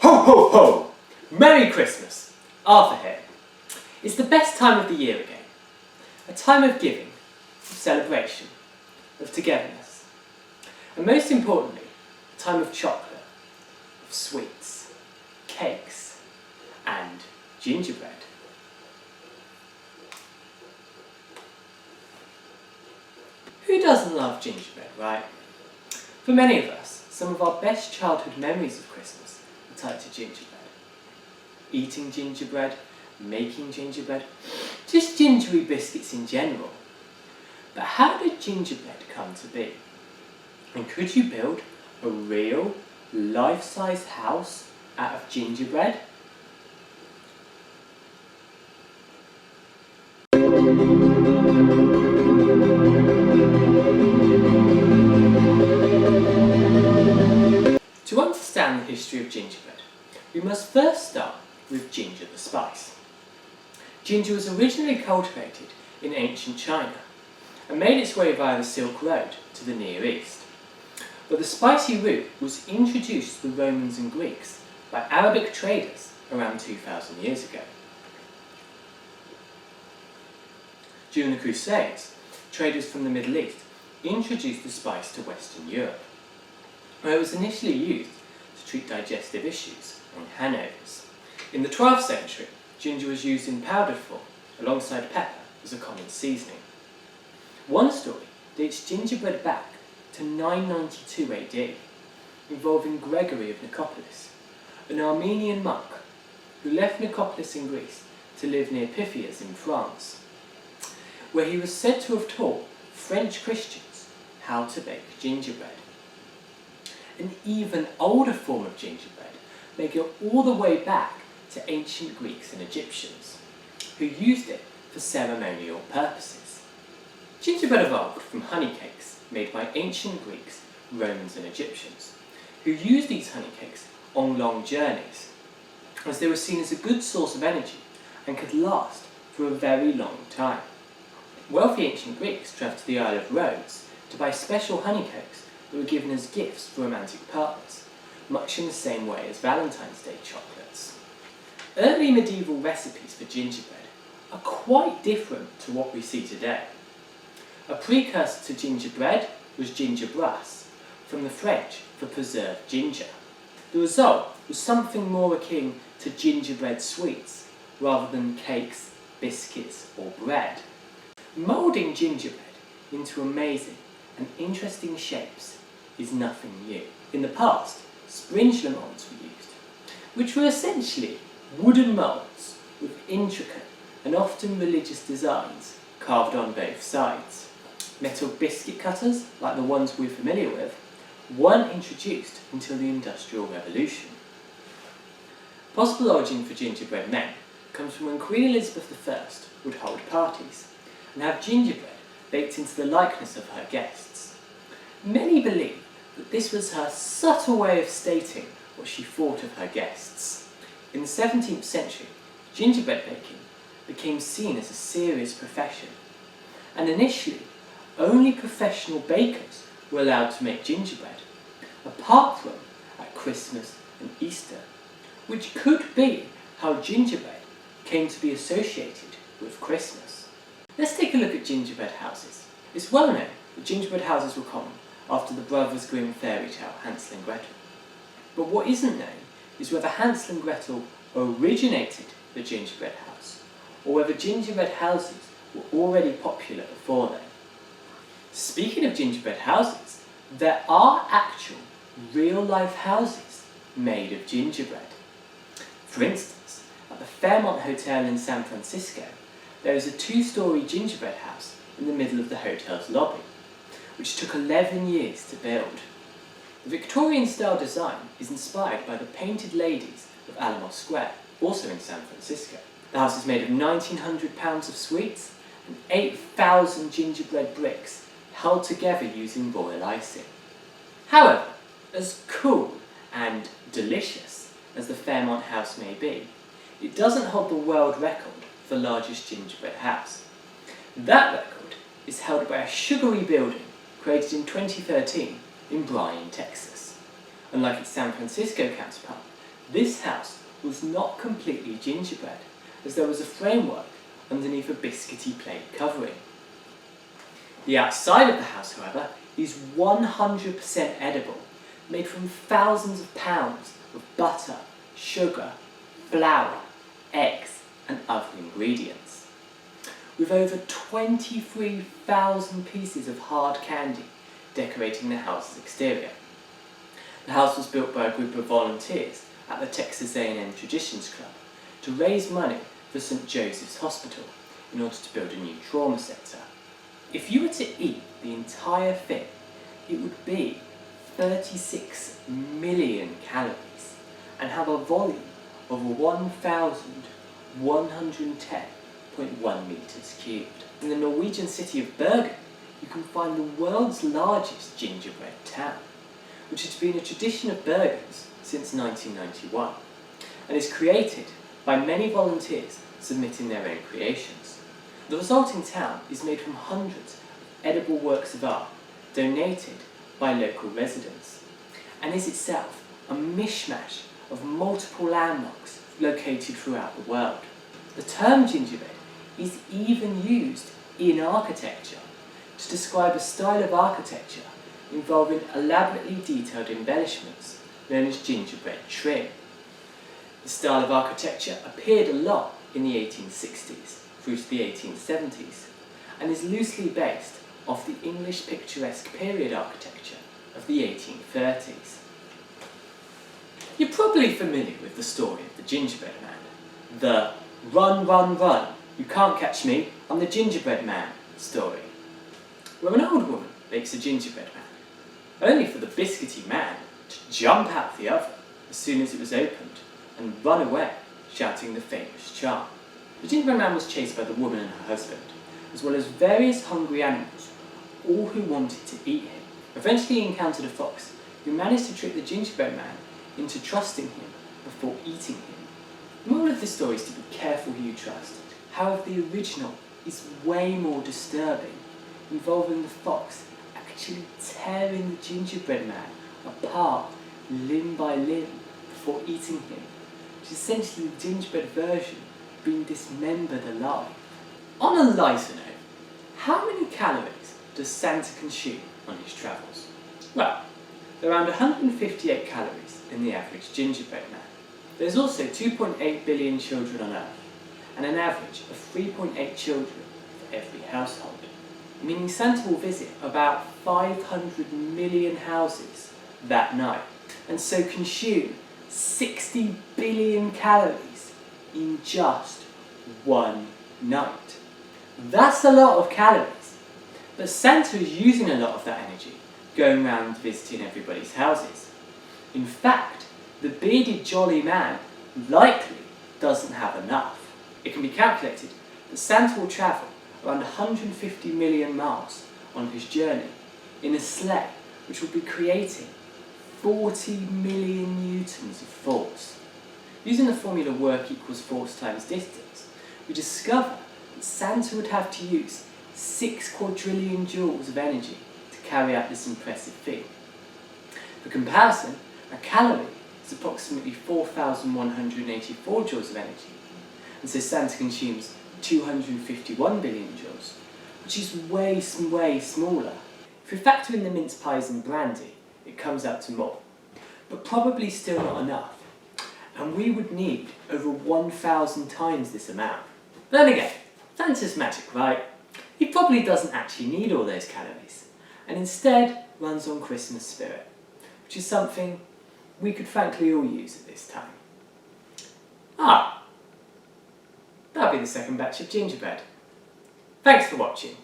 Ho ho ho! Merry Christmas! Arthur here. It's the best time of the year again. A time of giving, of celebration, of togetherness. And most importantly, a time of chocolate, of sweets, cakes, and gingerbread. Who doesn't love gingerbread, right? For many of us, some of our best childhood memories of Christmas are tied to gingerbread. Eating gingerbread, making gingerbread, just gingery biscuits in general. But how did gingerbread come to be? And could you build a real, life-size house out of gingerbread? To understand the history of gingerbread, we must first start with ginger the spice. Ginger was originally cultivated in ancient China and made its way via the Silk Road to the Near East. But the spicy root was introduced to the Romans and Greeks by Arabic traders around 2,000 years ago. During the Crusades, traders from the Middle East introduced the spice to Western Europe, where it was initially used to treat digestive issues and hangovers. In the 12th century, ginger was used in powdered form alongside pepper as a common seasoning. One story dates gingerbread back to 992 AD, involving Gregory of Nicopolis, an Armenian monk who left Nicopolis in Greece to live near Pythias in France, where he was said to have taught French Christians how to bake gingerbread. An even older form of gingerbread may go all the way back to ancient Greeks and Egyptians, who used it for ceremonial purposes. Gingerbread evolved from honey cakes made by ancient Greeks, Romans and Egyptians, who used these honey cakes on long journeys, as they were seen as a good source of energy and could last for a very long time. Wealthy ancient Greeks travelled to the Isle of Rhodes to buy special honey cakes that were given as gifts for romantic partners, much in the same way as Valentine's Day chocolates. Early medieval recipes for gingerbread are quite different to what we see today. A precursor to gingerbread was gingerbread, from the French for preserved ginger. The result was something more akin to gingerbread sweets, rather than cakes, biscuits or bread. Moulding gingerbread into amazing and interesting shapes is nothing new. In the past, sprinkler moulds were used, which were essentially wooden moulds with intricate and often religious designs carved on both sides. Metal biscuit cutters, like the ones we're familiar with, weren't introduced until the Industrial Revolution. Possible origin for gingerbread men comes from when Queen Elizabeth I would hold parties and have gingerbread baked into the likeness of her guests. Many believe that this was her subtle way of stating what she thought of her guests. In the 17th century, gingerbread baking became seen as a serious profession, and initially only professional bakers were allowed to make gingerbread, apart from at Christmas and Easter, which could be how gingerbread came to be associated with Christmas. Let's take a look at gingerbread houses. It's well known that gingerbread houses were common after the Brothers Grimm fairy tale Hansel and Gretel. But what isn't known is whether Hansel and Gretel originated the gingerbread house, or whether gingerbread houses were already popular before then. Speaking of gingerbread houses, there are actual real-life houses made of gingerbread. For instance, at the Fairmont Hotel in San Francisco, there is a 2-story gingerbread house in the middle of the hotel's lobby, which took 11 years to build. The Victorian-style design is inspired by the Painted Ladies of Alamo Square, also in San Francisco. The house is made of 1,900 pounds of sweets and 8,000 gingerbread bricks held together using royal icing. However, as cool and delicious as the Fairmont house may be, it doesn't hold the world record for the largest gingerbread house. That record is held by a sugary building created in 2013 in Bryan, Texas. Unlike its San Francisco counterpart, This house was not completely gingerbread, as there was a framework underneath a biscuity plate covering. The outside of the house, however, is 100% edible, made from thousands of pounds of butter, sugar, flour, eggs and other ingredients. With over 23,000 pieces of hard candy decorating the house's exterior. The house was built by a group of volunteers at the Texas A&M Traditions Club to raise money for St. Joseph's Hospital in order to build a new trauma centre. If you were to eat the entire thing, it would be 36 million calories and have a volume of 1,110.1 metres cubed. In the Norwegian city of Bergen, you can find the world's largest gingerbread town, which has been a tradition of Bergen's since 1991 and is created by many volunteers submitting their own creations. The resulting town is made from hundreds of edible works of art donated by local residents and is itself a mishmash of multiple landmarks located throughout the world. The term gingerbread is even used in architecture to describe a style of architecture involving elaborately detailed embellishments known as gingerbread trim. The style of architecture appeared a lot in the 1860s through to the 1870s and is loosely based off the English picturesque period architecture of the 1830s. You're probably familiar with the story of the Gingerbread Man, the "run, run, run, you can't catch me, I'm the Gingerbread Man" story, where an old woman bakes a gingerbread man, only for the biscuity man to jump out the oven as soon as it was opened and run away, shouting the famous charm. The gingerbread man was chased by the woman and her husband, as well as various hungry animals, all who wanted to eat him. Eventually he encountered a fox, who managed to trick the gingerbread man into trusting him before eating him. The moral of this story is to be careful who you trust. However, the original is way more disturbing, involving the fox actually tearing the gingerbread man apart limb by limb before eating him, which is essentially the gingerbread version of being dismembered alive. On a lighter note, how many calories does Santa consume on his travels? Well, around 158 calories in the average gingerbread man. There's also 2.8 billion children on Earth, and an average of 3.8 children for every household, meaning Santa will visit about 500 million houses that night, and so consume 60 billion calories in just one night. That's a lot of calories, but Santa is using a lot of that energy going around visiting everybody's houses. In fact, the bearded jolly man likely doesn't have enough. It can be calculated that Santa will travel around 150 million miles on his journey in a sleigh which will be creating 40 million newtons of force. Using the formula work equals force times distance, we discover that Santa would have to use 6 quadrillion joules of energy to carry out this impressive feat. For comparison, a calorie is approximately 4,184 joules of energy, and so Santa consumes 251 billion joules, which is way smaller. If we factor in the mince pies and brandy, it comes out to more, but probably still not enough, and we would need over 1,000 times this amount. But then again, Santa's magic, right? He probably doesn't actually need all those calories, and instead runs on Christmas spirit, which is something we could frankly all use at this time. That'll be the second batch of gingerbread. Thanks for watching.